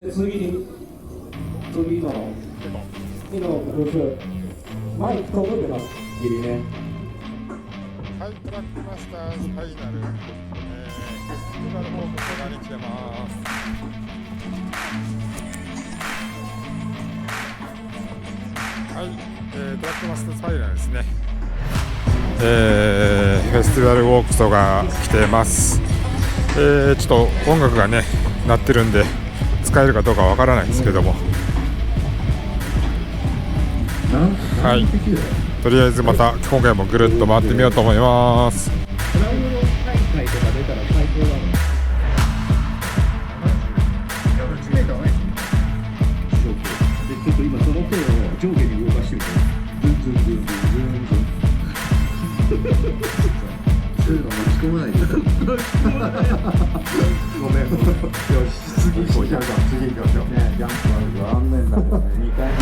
次のブースマイク届いてます。ギリね。はい、トラックマスターズファイナル、フェスティバルホームとなり来てます。はい、トラックマスターズファイナルですね。フェスティバルウォークソが来てます。ちょっと音楽がね鳴ってるんで使えるかどうかわからないんですけども、はい、とりあえずまた今回もぐるっと回ってみようと思います。クラウド大会とか出たら最高だね。でちょっと今その手を上下に動かしてみて、ズンズンズンズンズンズンそういうの巻き込まないでごめんよし次行こう。じゃあ次行きましょうね。ジャンプある残念だけどね、2回目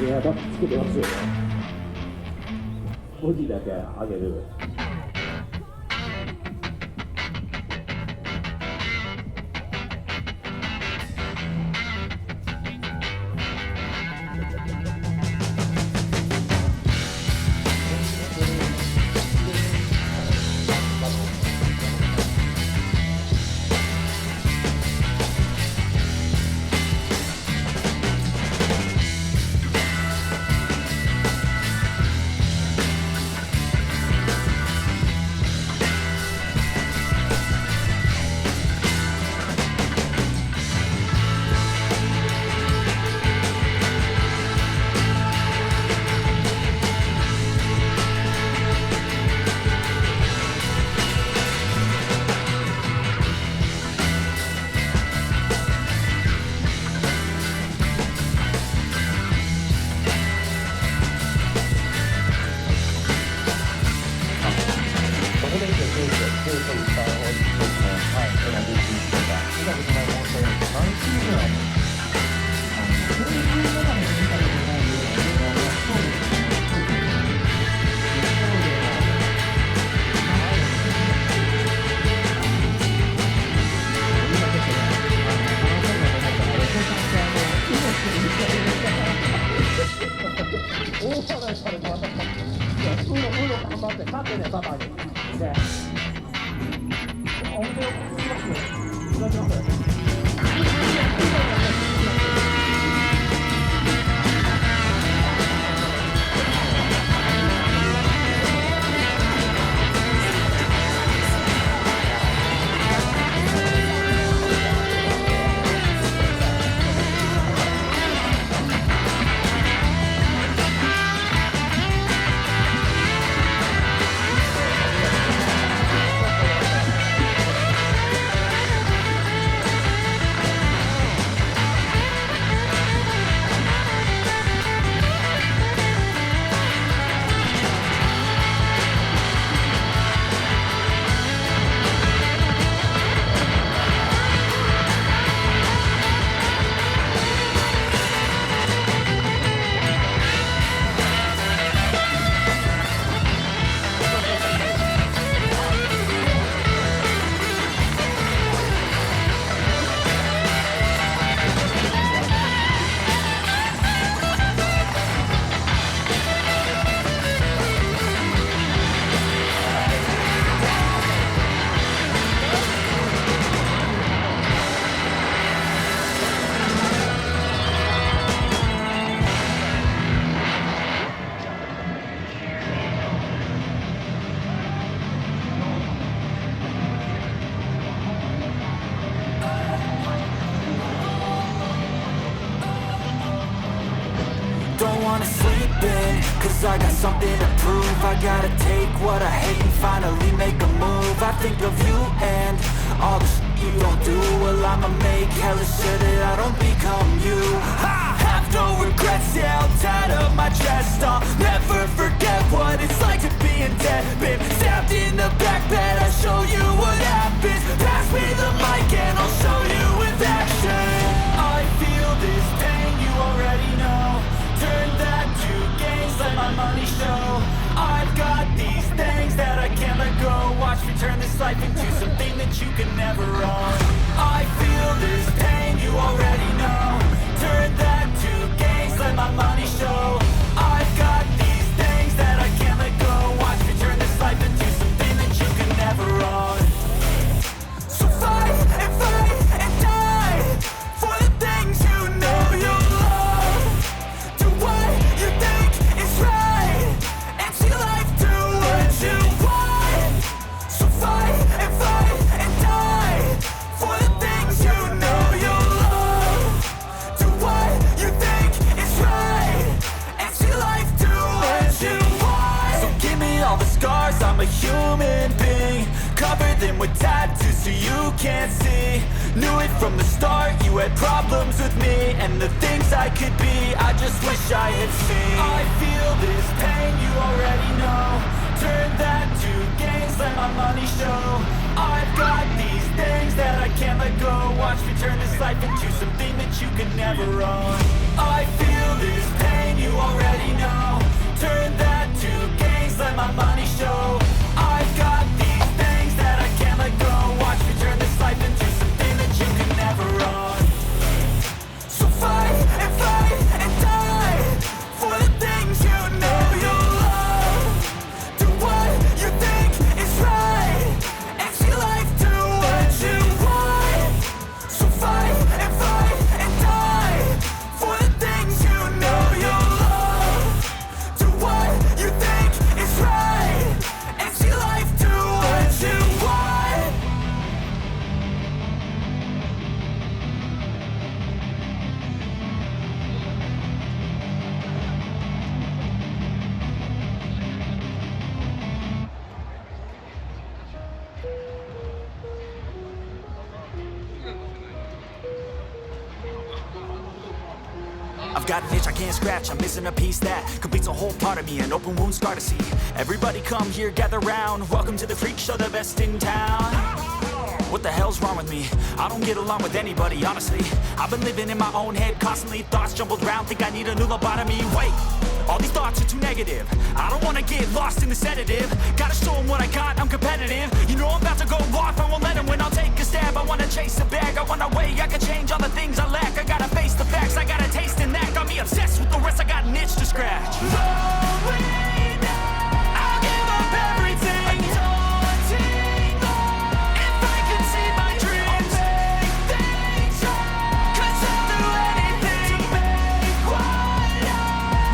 エアバッグつけてますよね。文字だけ上げる。wanna sleep in, cause I got something to prove. I gotta take what I hate and finally make a move. I think of you and all the shit you don't do. Well, I'ma make hella sure that I don't become you. I have no regrets, yeah, I'll tie up my chest. I'll never forget what it's like to be in debt. Been stabbed in the back bed, I'll show you what happens. Pass me the mic and I'll show you with action. I feel this pain, you already know. Turn that to gains, let my money show. I've got these things that I can't let go. Watch me turn this life into something that you can never own. I feel this pain, you already know. Turn that to gains, let my money show. I've got these things that I can't let go. Watch me turn this life into something that you can never own. So fight and die for the things you know you love. Do what you think is right and see life do what you want. So fight and die for the things you know you love. Do what you think is right and see life do what you want. So give me all the scars, I'm a human being. Cover them with tattoos so you can't see. Knew it from the start, you had problems with me and the things I could be, I just wish I had seen. I feel this pain, you already know. Turn that to gains, let my money show. I've got these things that I can't let go. Watch me turn this life into something that you can never own. I feel this pain, you already know. Turn that to gains, let my money show. I've got these things that I can't let go. Watch me turn this life into something that you can never own. So fight and die for the things you know you love. Do what you think is right and see life do what you want. So fight and die for the things you know you love. Do what you think is right and see life do what you want. I've got an itch I can't scratch, I'm missing a piece that completes a whole part of me, an open wound scar to see. Everybody come here, gather round, welcome to the freak show, the best in town. What the hell's wrong with me? I don't get along with anybody, honestly. I've been living in my own head, constantly thoughts jumbled round, think I need a new lobotomy. Wait, all these thoughts are too negative. I don't wanna get lost in the sedative. Gotta show them what I got, I'm competitive. You know I'm about to go off, I won't let them win, I'll take a stab. I wanna chase a bag, I wanna weigh, I can change all the things I lack. I gotta face the facts, I got a taste in that. Got me obsessed with the rest, I got an itch to scratch. Lonely now, I'll give up everything. Daunting though, if I could see my dreams, I'll make things right. 'Cause I'll do anything to make what I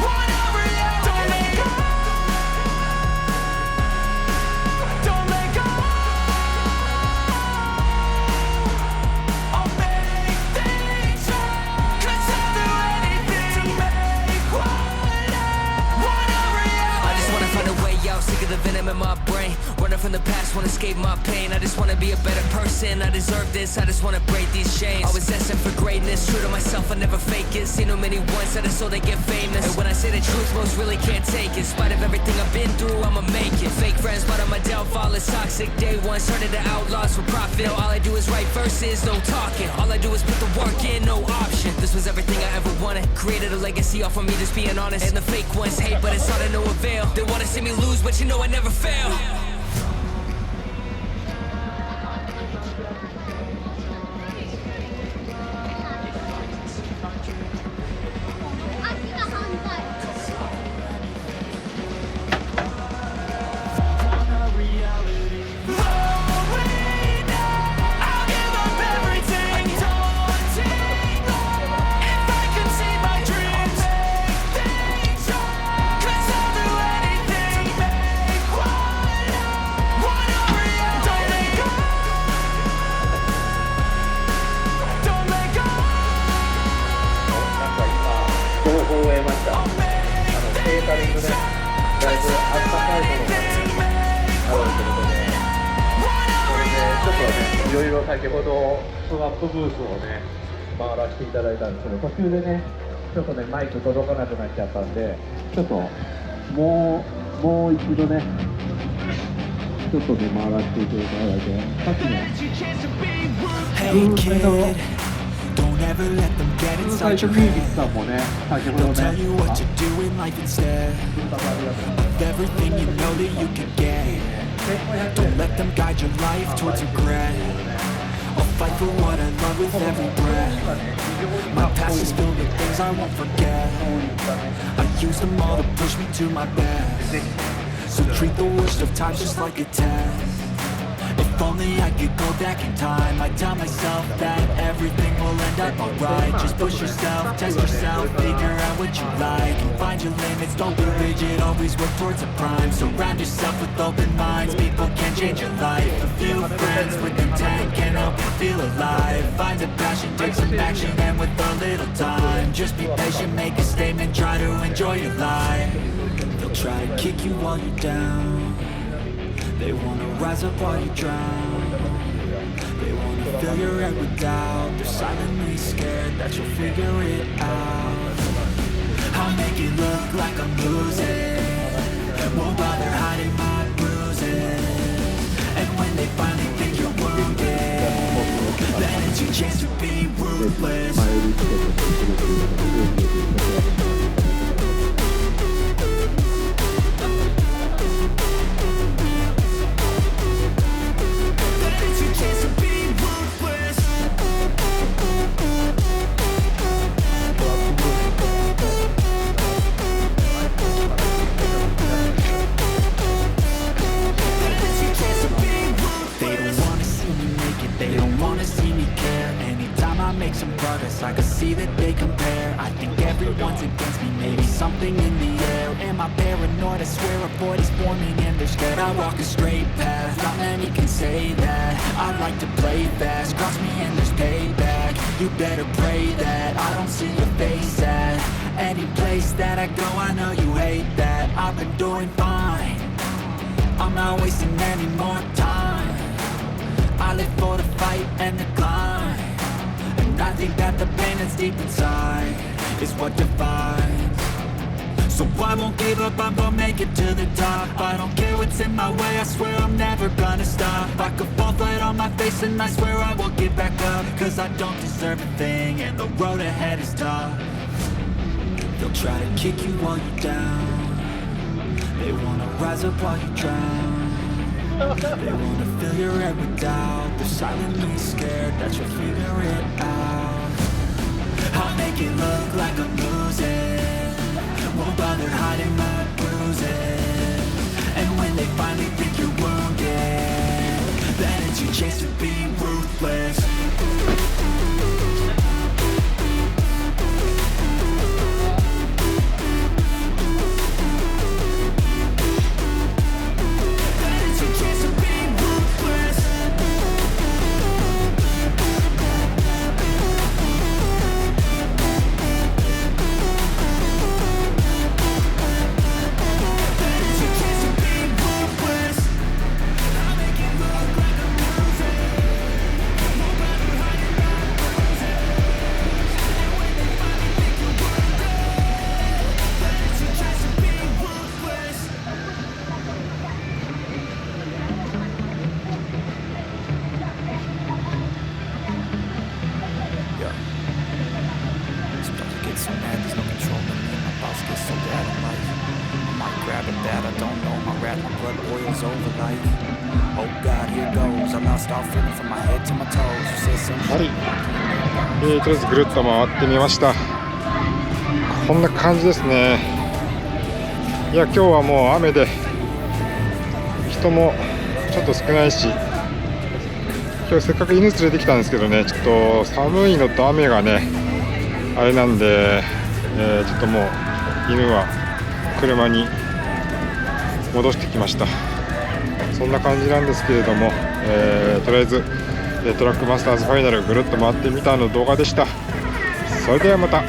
want a reality. Don't let go, don't let go. I'll make things right. 'Cause I'll do anything to make what I want a reality. I just wanna find a way out, sick of the venom in my brain. Running from the past, wanna escape my pain. I just wanna be a better person, I deserve this. I just wanna break these chains. Always asking for greatness, true to myself, I never fake it. Seen too many ones that are so they get famous. And when I say the truth, most really can't take it. In spite of everything I've been through, I'ma make it. Fake friends, but on my downfall is toxic. Day one, turn into outlaws for profit. Now all I do is write verses, no talking. All I do is put the work in, no option. This was everything I ever wanted. Created a legacy off of me, just being honest. And the fake ones hate, but it's all to no avail. They wanna see me lose, but you know I never fail. Lonely now, I'll give up everything. Daunting though, if I could see my dreams, make things right. 'Cause I'll do anything to make what I ね、だいぶあったかいものがね、あるということで、これでちょっとね、いろいろ先ほどスワップブースをね、回らせていただいたんですけど、途中でね、ちょっとね、マイク届かなくなっちゃったんで、ちょっともう一度ね、ちょっとね、回らせていただいて、さっきね、Hey kid, don't ever let them get フーサイ inside ト your ミュージッ head. クさんもね、先ほど They'll tell ね、 you what to do in life instead ありがとう of everything you know that you can get. Don't let them guide your life towards regret. I'll fight for what I love with every breath. My past is filled with things I won't forget. I use them all to push me to my best. So treat the worst of times just like a test. If only I could go back in time, I'd tell myself that everything will end up alright. Just push yourself, test yourself, figure out what you like, and find your limits, don't be rigid, always work towards a prime. Surround yourself with open minds, people can change your life. A few friends with intent can help you feel alive. Find a passion, take some action, and with a little time, just be patient, make a statement, try to enjoy your life. They'll try to kick you while you're down. They wanna rise up while you drown. They wanna fill your head with doubt. They're silently scared that you'll figure it out. I'll make it look like I'm losing. Won't bother hiding my bruises. And when they finally think you're wounded, then it's your chance to be ruthless. I can see that they compare. I think everyone's against me, maybe something in the air. Am I paranoid? I swear a void is forming and they're scared. I walk a straight path, not many can say that. I like to play fast, cross me and there's payback. You better pray that I don't see your face at any place that I go. I know you hate that. I've been doing fine, I'm not wasting any more time. I live for the fight and the climb. I think that the pain that's deep inside is what defines. So I won't give up, I'm gonna make it to the top. I don't care what's in my way, I swear I'm never gonna stop. I could fall flat on my face and I swear I will get back up. Cause I don't deserve a thing and the road ahead is tough. They'll try to kick you while you're down. They wanna rise up while you drown. They wanna fill your head with doubt. They're silently scared that you'll figure it out. I'll make it look like I'm losing. Won't bother hiding my bruises. And when they finally think you're wounded, then it's your chance to be ruthless. Starting はい、とりあえずぐるっと回ってみました。こんな感じですね。いや、今日はもう雨で人もちょっと少ないし、今日せっかく犬連れてきたんですけどね、ちょっと寒いのと雨がねあれなんで、ちょっともう犬は車に戻してきました。そんな感じなんですけれども、とりあえずトラックマスターズファイナルぐるっと回ってみたの動画でした。それではまた。